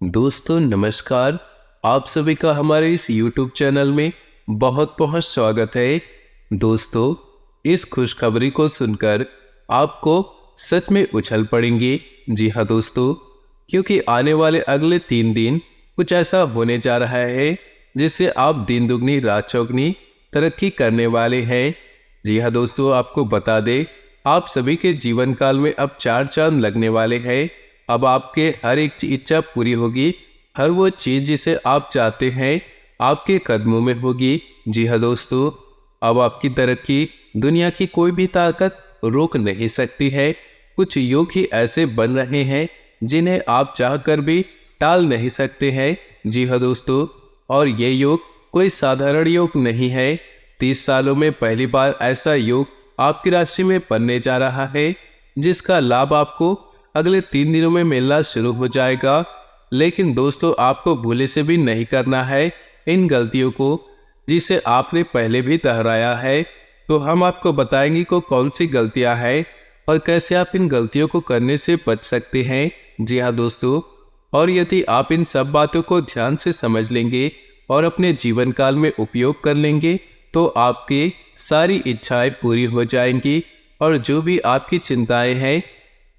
दोस्तों नमस्कार। आप सभी का हमारे इस YouTube चैनल में बहुत बहुत स्वागत है। दोस्तों, इस खुशखबरी को सुनकर आपको सच में उछल पड़ेंगे। जी हाँ दोस्तों, क्योंकि आने वाले अगले 3 दिन कुछ ऐसा होने जा रहा है जिससे आप दिन दुगनी रात चौगनी तरक्की करने वाले हैं। जी हाँ दोस्तों, आपको बता दें, आप सभी के जीवन काल में अब 4 चांद लगने वाले हैं। अब आपके हर एक इच्छा पूरी होगी। हर वो चीज जिसे आप चाहते हैं आपके कदमों में होगी। जी हाँ दोस्तों, अब आपकी तरक्की दुनिया की कोई भी ताकत रोक नहीं सकती है। कुछ योग ही ऐसे बन रहे हैं जिन्हें आप चाहकर भी टाल नहीं सकते हैं। जी हाँ दोस्तों, और ये योग कोई साधारण योग नहीं है। 30 सालों में पहली बार ऐसा योग आपकी राशि में बनने जा रहा है जिसका लाभ आपको अगले 3 दिनों में मिलना शुरू हो जाएगा। लेकिन दोस्तों, आपको भूले से भी नहीं करना है इन गलतियों को जिसे आपने पहले भी दोहराया है। तो हम आपको बताएंगे कि कौन सी गलतियां हैं और कैसे आप इन गलतियों को करने से बच सकते हैं। जी हाँ दोस्तों, और यदि आप इन सब बातों को ध्यान से समझ लेंगे और अपने जीवन काल में उपयोग कर लेंगे तो आपकी सारी इच्छाएं पूरी हो जाएंगी और जो भी आपकी चिंताएं हैं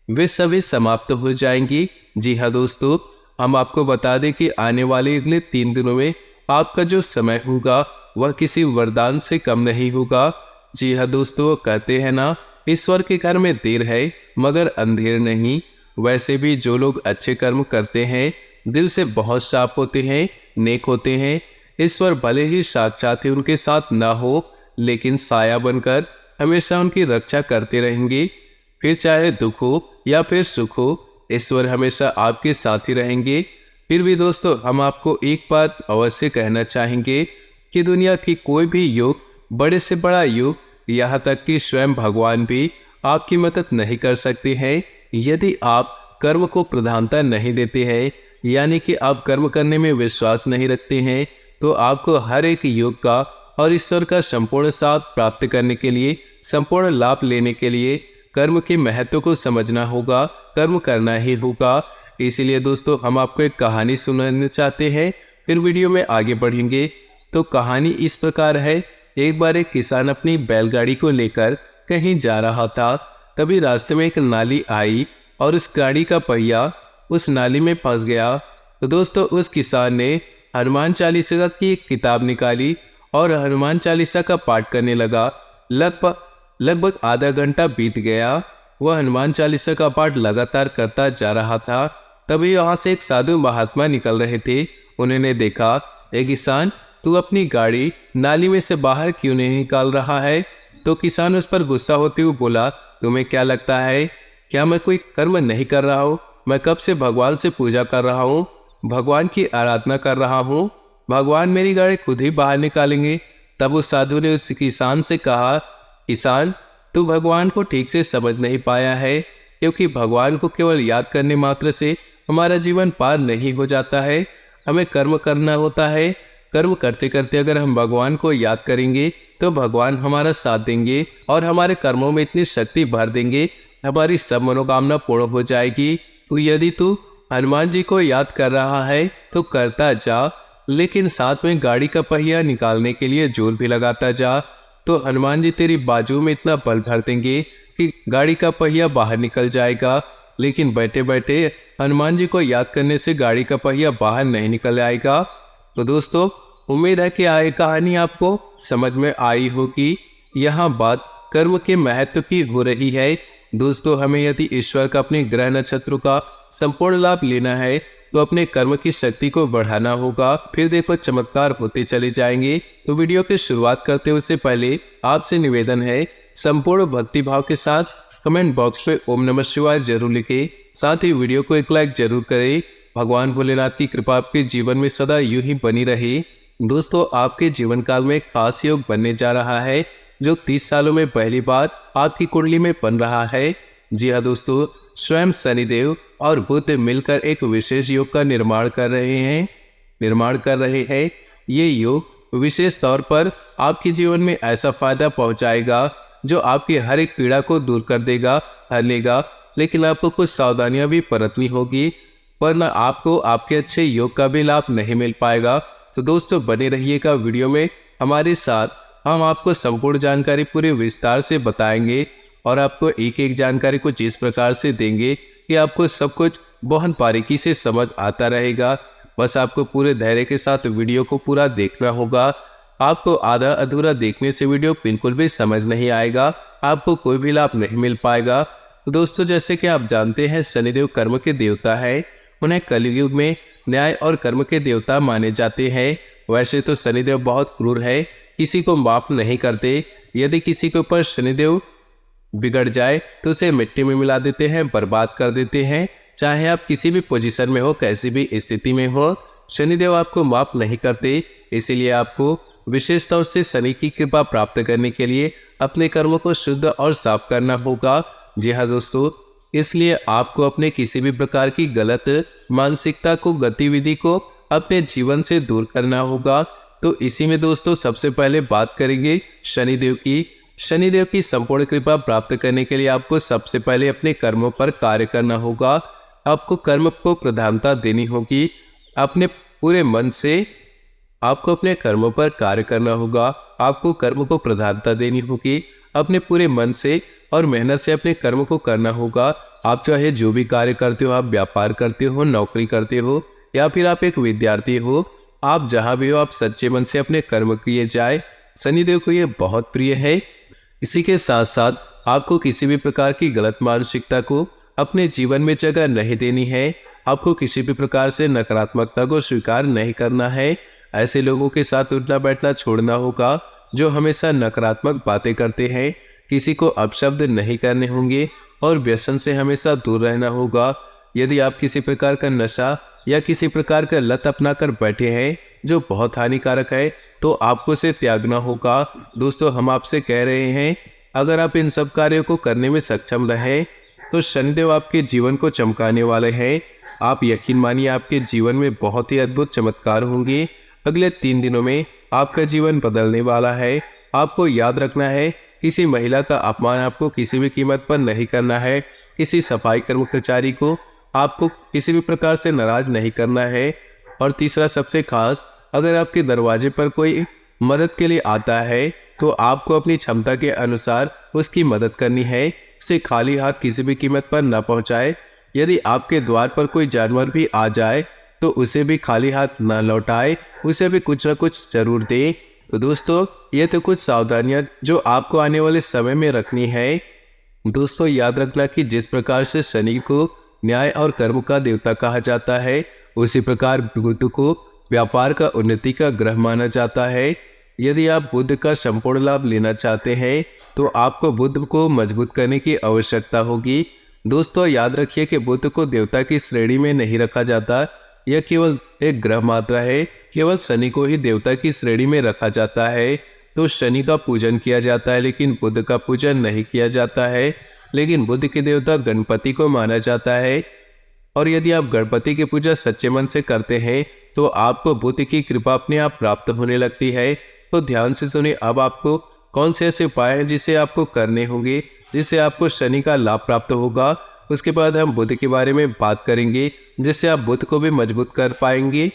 वे सभी समाप्त हो जाएंगी। जी हाँ दोस्तों, हम आपको बता दें कि आने वाले अगले 3 दिनों में आपका जो समय होगा वह किसी वरदान से कम नहीं होगा। जी हाँ दोस्तों, कहते हैं ना, ईश्वर के घर में देर है मगर अंधेर नहीं। वैसे भी जो लोग अच्छे कर्म करते हैं दिल से बहुत साफ होते हैं, नेक होते हैं। ईश्वर भले ही साक्षात ही उनके साथ ना हो लेकिन साया बनकर हमेशा उनकी रक्षा करते रहेंगे। फिर चाहे दुख हो या फिर सुख हो, ईश्वर हमेशा आपके साथ ही रहेंगे। फिर भी दोस्तों, हम आपको एक बात अवश्य कहना चाहेंगे कि दुनिया की कोई भी योग, बड़े से बड़ा योग, यहाँ तक कि स्वयं भगवान भी आपकी मदद नहीं कर सकते हैं यदि आप कर्म को प्रधानता नहीं देते हैं, यानी कि आप कर्म करने में विश्वास नहीं रखते हैं। तो आपको हर एक योग का और ईश्वर का संपूर्ण साथ प्राप्त करने के लिए, संपूर्ण लाभ लेने के लिए कर्म के महत्व को समझना होगा, कर्म करना ही होगा। इसीलिए दोस्तों, हम आपको एक कहानी सुनाना चाहते हैं, फिर वीडियो में आगे बढ़ेंगे। तो कहानी इस प्रकार है। एक बार एक किसान अपनी बैलगाड़ी को लेकर कहीं जा रहा था। तभी रास्ते में एक नाली आई और उस गाड़ी का पहिया उस नाली में फंस गया। तो दोस्तों, उस किसान ने हनुमान चालीसा की एक किताब निकाली और हनुमान चालीसा का पाठ करने लगा। लगभग आधा घंटा बीत गया। वह हनुमान चालीसा का पाठ लगातार करता जा रहा था। तभी वहां से एक साधु महात्मा निकल रहे थे। उन्होंने देखा, ए किसान, तू अपनी गाड़ी नाली में से बाहर क्यों नहीं निकाल रहा है? तो किसान उस पर गुस्सा होते हुए बोला, तुम्हें क्या लगता है, क्या मैं कोई कर्म नहीं कर रहा हूँ? मैं कब से भगवान से पूजा कर रहा हूँ, भगवान की आराधना कर रहा हूँ। भगवान मेरी गाड़ी खुद ही बाहर निकालेंगे। तब उस साधु ने उस किसान से कहा, किसान, तू भगवान को ठीक से समझ नहीं पाया है, क्योंकि भगवान को केवल याद करने मात्र से हमारा जीवन पार नहीं हो जाता है। हमें कर्म करना होता है। कर्म करते करते अगर हम भगवान को याद करेंगे तो भगवान हमारा साथ देंगे और हमारे कर्मों में इतनी शक्ति भर देंगे, हमारी सब मनोकामना पूर्ण हो जाएगी। तो यदि तू हनुमान जी को याद कर रहा है तो करता जा, लेकिन साथ में गाड़ी का पहिया निकालने के लिए जोर भी लगाता जा। तो हनुमान जी तेरी बाजू में इतना बल भर देंगे कि गाड़ी का पहिया बाहर निकल जाएगा। लेकिन बैठे बैठे हनुमान जी को याद करने से गाड़ी का पहिया बाहर नहीं निकल आएगा। तो दोस्तों, उम्मीद है कि ये कहानी आपको समझ में आई होगी। यहाँ बात कर्म के महत्व की हो रही है। दोस्तों, हमें यदि ईश्वर का अपने ग्रह नक्षत्रों का संपूर्ण लाभ लेना है तो अपने कर्म की शक्ति को बढ़ाना होगा। फिर देखो, चमत्कार होते चले जाएंगे। तो वीडियो की शुरुआत करते उससे पहले आपसे निवेदन है, संपूर्ण भक्ति भाव के साथ कमेंट बॉक्स में ओम नमः शिवाय जरूर लिखें। साथ ही वीडियो को एक लाइक जरूर करें। भगवान भोलेनाथ की कृपा आपके जीवन में सदा यूं ही बनी रहे। दोस्तों, आपके जीवन काल में खास योग बनने जा रहा है जो 30 सालों में पहली बार आपकी कुंडली में बन रहा है। जी हाँ दोस्तों, स्वयं शनिदेव और बुध मिलकर एक विशेष योग का निर्माण कर रहे हैं। ये योग विशेष तौर पर आपके जीवन में ऐसा फायदा पहुंचाएगा जो आपकी हर एक पीड़ा को दूर कर देगा, हर लेगा। लेकिन आपको कुछ सावधानियां भी बरतनी होगी। वरना आपको आपके अच्छे योग का भी लाभ नहीं मिल पाएगा। तो दोस्तों बने रहिएगा वीडियो में हमारे साथ, हम आपको संपूर्ण जानकारी पूरे विस्तार से बताएंगे और आपको एक एक जानकारी को जिस प्रकार से देंगे कि आपको सब कुछ बहुत बारीकी से समझ आता रहेगा। बस आपको पूरे धैर्य के साथ वीडियो को पूरा देखना होगा। आपको आधा अधूरा देखने से वीडियो बिल्कुल भी समझ नहीं आएगा, आपको कोई भी लाभ नहीं मिल पाएगा। तो दोस्तों जैसे कि आप जानते हैं शनिदेव कर्म के देवता है, उन्हें कलयुग में न्याय और कर्म के देवता माने जाते हैं। वैसे तो शनिदेव बहुत क्रूर है, किसी को माफ नहीं करते। यदि किसी के ऊपर शनिदेव बिगड़ जाए तो उसे मिट्टी में मिला देते हैं, बर्बाद कर देते हैं। चाहे आप किसी भी पोजीशन में हो, कैसी भी स्थिति में हो, शनिदेव आपको माफ नहीं करते। इसीलिए आपको विशेष तौर से शनि की कृपा प्राप्त करने के लिए अपने कर्मों को शुद्ध और साफ करना होगा। जी हाँ दोस्तों, इसलिए आपको अपने किसी भी प्रकार की गलत मानसिकता को, गतिविधि को अपने जीवन से दूर करना होगा। तो इसी में दोस्तों सबसे पहले बात करेंगे शनिदेव की। शनिदेव की संपूर्ण कृपा प्राप्त करने के लिए आपको सबसे पहले अपने कर्मों पर कार्य करना होगा। आपको कर्म को प्रधानता देनी होगी। अपने पूरे मन से आपको अपने कर्मों पर कार्य करना होगा। आपको कर्म को प्रधानता देनी होगी। अपने पूरे मन से और मेहनत से अपने कर्म को करना होगा। आप चाहे जो भी कार्य करते हो, आप व्यापार करते हो, नौकरी करते हो या फिर आप एक विद्यार्थी हो, आप जहाँ भी हो, आप सच्चे मन से अपने कर्म किए जाए। शनिदेव को ये बहुत प्रिय है। इसी के साथ साथ आपको किसी भी प्रकार की गलत मानसिकता को अपने जीवन में जगह नहीं देनी है। आपको किसी भी प्रकार से नकारात्मकता को स्वीकार नहीं करना है। ऐसे लोगों के साथ उठना बैठना छोड़ना होगा जो हमेशा नकारात्मक बातें करते हैं। किसी को अपशब्द नहीं करने होंगे और व्यसन से हमेशा दूर रहना होगा। यदि आप किसी प्रकार का नशा या किसी प्रकार का लत अपना कर बैठे हैं जो बहुत हानिकारक है, तो आपको उसे त्यागना होगा। दोस्तों हम आपसे कह रहे हैं, अगर आप इन सब कार्यों को करने में सक्षम रहें तो शनिदेव आपके जीवन को चमकाने वाले हैं। आप यकीन मानिए आपके जीवन में बहुत ही अद्भुत चमत्कार होंगे। अगले 3 दिनों में आपका जीवन बदलने वाला है। आपको याद रखना है, किसी महिला का अपमान आपको किसी भी कीमत पर नहीं करना है। किसी सफाई कर्मचारी को आपको किसी भी प्रकार से नाराज नहीं करना है। और तीसरा सबसे खास, अगर आपके दरवाजे पर कोई मदद के लिए आता है तो आपको अपनी क्षमता के अनुसार उसकी मदद करनी है। उसे खाली हाथ किसी भी कीमत पर न पहुंचाए। यदि आपके द्वार पर कोई जानवर भी आ जाए तो उसे भी खाली हाथ न लौटाए, उसे भी कुछ न कुछ जरूर दे। तो दोस्तों ये तो कुछ सावधानियां जो आपको आने वाले समय में रखनी है। दोस्तों याद रखना कि जिस प्रकार से शनि को न्याय और कर्म का देवता कहा जाता है, उसी प्रकार बुध को व्यापार का उन्नति का ग्रह माना जाता है। यदि आप बुध का संपूर्ण लाभ लेना चाहते हैं तो आपको बुध को मजबूत करने की आवश्यकता होगी। दोस्तों याद रखिए कि बुध को देवता की श्रेणी में नहीं रखा जाता, यह केवल एक ग्रह मात्र है। केवल शनि को ही देवता की श्रेणी में रखा जाता है। तो शनि का पूजन किया जाता है लेकिन बुध का पूजन नहीं किया जाता है। लेकिन बुध के देवता गणपति को माना जाता है। और यदि आप गणपति की पूजा सच्चे मन से करते हैं तो आपको बुध की कृपा अपने आप प्राप्त होने लगती है। तो ध्यान से सुनिए, अब आपको कौन से ऐसे उपाय हैं जिसे आपको करने होंगे, जिससे आपको शनि का लाभ प्राप्त होगा। उसके बाद हम बुध के बारे में बात करेंगे, जिससे आप बुध को भी मजबूत कर पाएंगे।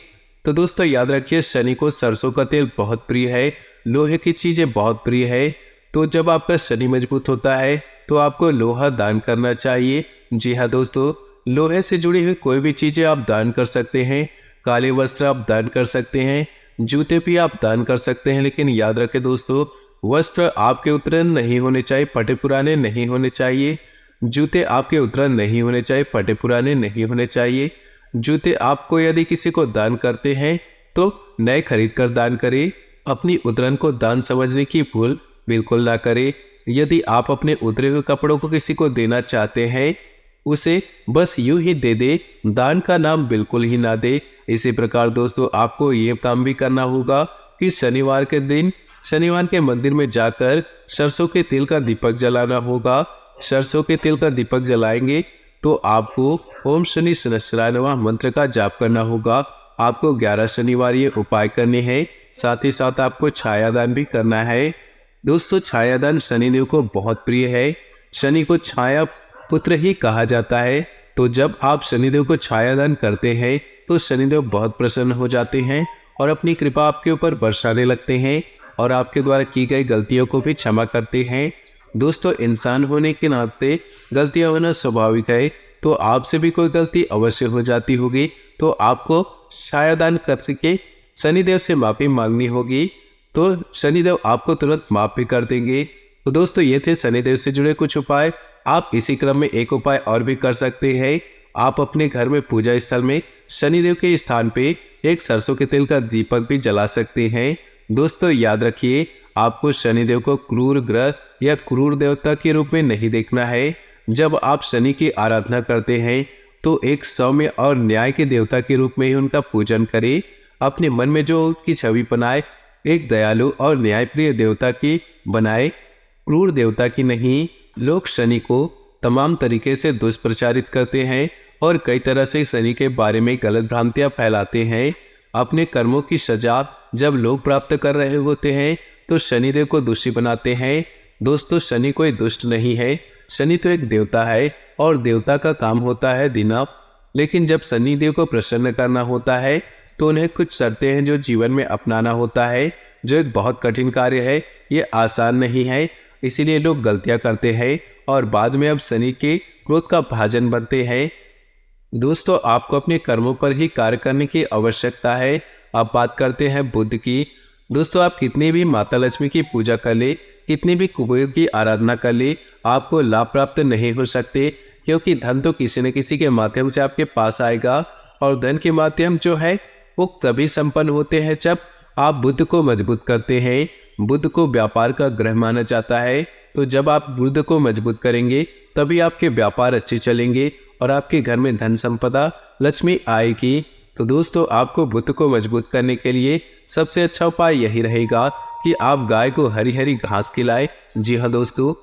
तो दोस्तों याद रखिए, शनि को सरसों का तेल बहुत प्रिय है, लोहे की चीज़ें बहुत प्रिय है। तो जब आपका शनि मजबूत होता है तो आपको लोहा दान करना चाहिए। जी हाँ दोस्तों, लोहे से जुड़ी हुई कोई भी चीज़ें आप दान कर सकते हैं। काले वस्त्र आप दान कर सकते हैं, जूते भी आप दान कर सकते हैं। लेकिन याद रखें दोस्तों, वस्त्र आपके उत्तरन नहीं होने चाहिए, फटे पुराने नहीं होने चाहिए। जूते आपके उत्तरन नहीं होने चाहिए, फटे पुराने नहीं होने चाहिए। जूते आपको यदि किसी को दान करते हैं तो नए खरीद कर दान करें। अपनी उतरन को दान समझने की भूल बिल्कुल ना करें। यदि आप अपने उतरे हुए कपड़ों को किसी को देना चाहते हैं, उसे बस यूं ही दे दे, दान का नाम बिल्कुल ही ना दे। इसी प्रकार दोस्तों आपको ये काम भी करना होगा कि शनिवार के दिन शनिवार के मंदिर में जाकर सरसों के तेल का दीपक जलाना होगा। सरसों के तेल का दीपक जलाएंगे तो आपको ओम शनि सहस्राय नमः मंत्र का जाप करना होगा। आपको 11 शनिवार ये उपाय करने हैं। साथ ही साथ आपको छायादान भी करना है। दोस्तों छायादान शनिदेव को बहुत प्रिय है। शनि को छाया पुत्र ही कहा जाता है। तो जब आप शनिदेव को छायादान करते हैं तो शनिदेव बहुत प्रसन्न हो जाते हैं और अपनी कृपा आपके ऊपर बरसाने लगते हैं और आपके द्वारा की गई गलतियों को भी क्षमा करते हैं। दोस्तों, इंसान होने के नाते गलतियां होना स्वाभाविक है, तो आपसे भी कोई गलती अवश्य हो जाती होगी, तो आपको छायादान करके शनिदेव से माफ़ी मांगनी होगी, तो शनिदेव आपको तुरंत माफ़ भी कर देंगे। तो दोस्तों, ये थे शनिदेव से जुड़े कुछ उपाय। आप इसी क्रम में एक उपाय और भी कर सकते हैं। आप अपने घर में पूजा स्थल में शनिदेव के स्थान पे एक सरसों के तेल का दीपक भी जला सकते हैं। दोस्तों, याद रखिए, आपको शनिदेव को क्रूर ग्रह या क्रूर देवता के रूप में नहीं देखना है। जब आप शनि की आराधना करते हैं तो एक सौम्य और न्याय के देवता के रूप में ही उनका पूजन करें। अपने मन में जो उनकी छवि बनाए, एक दयालु और न्यायप्रिय देवता की बनाए, क्रूर देवता की नहीं। लोग शनि को तमाम तरीके से दुष्प्रचारित करते हैं और कई तरह से शनि के बारे में गलत भ्रांतियां फैलाते हैं। अपने कर्मों की सजा जब लोग प्राप्त कर रहे होते हैं तो शनिदेव को दोषी बनाते हैं। दोस्तों, शनि कोई दुष्ट नहीं है, शनि तो एक देवता है और देवता का काम होता है देना। लेकिन जब शनिदेव को प्रसन्न करना होता है तो उन्हें कुछ शर्तें हैं जो जीवन में अपनाना होता है, जो एक बहुत कठिन कार्य है। ये आसान नहीं है, इसीलिए लोग गलतियां करते हैं और बाद में अब शनि के क्रोध का भाजन बनते हैं। दोस्तों, आपको अपने कर्मों पर ही कार्य करने की आवश्यकता है। आप बात करते हैं बुध की। दोस्तों, आप कितनी भी माता लक्ष्मी की पूजा कर ले, कितनी भी कुबेर की आराधना कर ले, आपको लाभ प्राप्त नहीं हो सकते, क्योंकि धन तो किसी न किसी के माध्यम से आपके पास आएगा और धन के माध्यम जो है वो तभी संपन्न होते हैं जब आप बुध को मजबूत करते हैं। बुध को व्यापार का ग्रह माना जाता है, तो जब आप बुध को मजबूत करेंगे तभी आपके व्यापार अच्छे चलेंगे और आपके घर में धन संपदा लक्ष्मी आएगी। तो दोस्तों, आपको बुध को मजबूत करने के लिए सबसे अच्छा उपाय यही रहेगा कि आप गाय को हरी हरी घास खिलाएं। जी हाँ दोस्तों,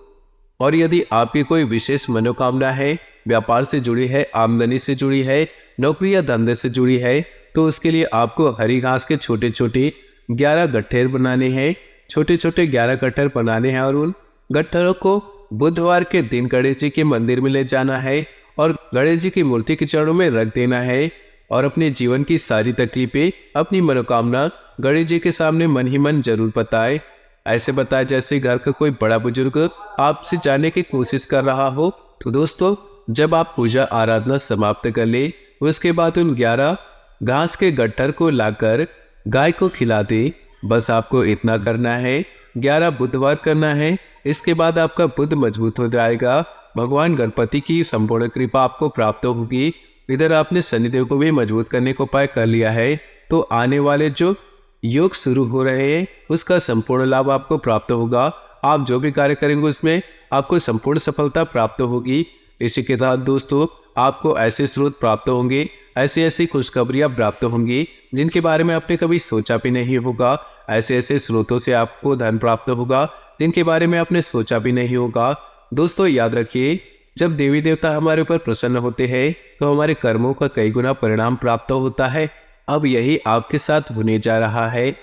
और यदि आपकी कोई विशेष मनोकामना है, व्यापार से जुड़ी है, आमदनी से जुड़ी है, नौकरी या धंधे से जुड़ी है, तो उसके लिए आपको हरी घास के छोटे छोटे 11 गट्ठर बनाने हैं। छोटे छोटे 11 गट्ठर बनाने हैं और उन गट्ठरों को बुधवार के दिन गणेश जी के मंदिर में ले जाना है और गणेश जी की मूर्ति के चरणों में रख देना है और अपने जीवन की सारी तकलीफें, अपनी मनोकामना गणेश जी के सामने मन ही मन जरूर बताए। ऐसे बताए जैसे घर का कोई बड़ा बुजुर्ग आपसे जानने की कोशिश कर रहा हो। तो दोस्तों, जब आप पूजा आराधना समाप्त कर ले, उसके बाद उन 11 घास के गट्ठर को लाकर गाय को खिला दे। बस आपको इतना करना है, 11 बुधवार करना है। इसके बाद आपका बुध मजबूत हो जाएगा, भगवान गणपति की संपूर्ण कृपा आपको प्राप्त होगी। इधर आपने शनिदेव को भी मजबूत करने को उपाय कर लिया है, तो आने वाले जो योग शुरू हो रहे हैं उसका संपूर्ण लाभ आपको प्राप्त होगा। आप जो भी कार्य करेंगे उसमें आपको संपूर्ण सफलता प्राप्त होगी। इसी के साथ दोस्तों, आपको ऐसे स्रोत प्राप्त होंगे, ऐसी ऐसी खुशखबरियां प्राप्त होंगी जिनके बारे में आपने कभी सोचा भी नहीं होगा। ऐसे ऐसे स्रोतों से आपको धन प्राप्त होगा जिनके बारे में आपने सोचा भी नहीं होगा। दोस्तों, याद रखिए, जब देवी देवता हमारे ऊपर प्रसन्न होते हैं तो हमारे कर्मों का कई गुना परिणाम प्राप्त होता है। अब यही आपके साथ होने जा रहा है।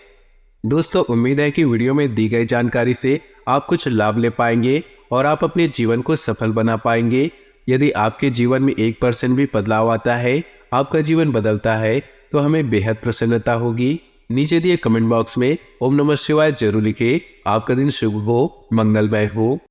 दोस्तों, उम्मीद है कि वीडियो में दी गई जानकारी से आप कुछ लाभ ले पाएंगे और आप अपने जीवन को सफल बना पाएंगे। यदि आपके जीवन में 1% भी बदलाव आता है, आपका जीवन बदलता है, तो हमें बेहद प्रसन्नता होगी। नीचे दिए कमेंट बॉक्स में ओम नमः शिवाय जरूर लिखें। आपका दिन शुभ हो, मंगलमय हो।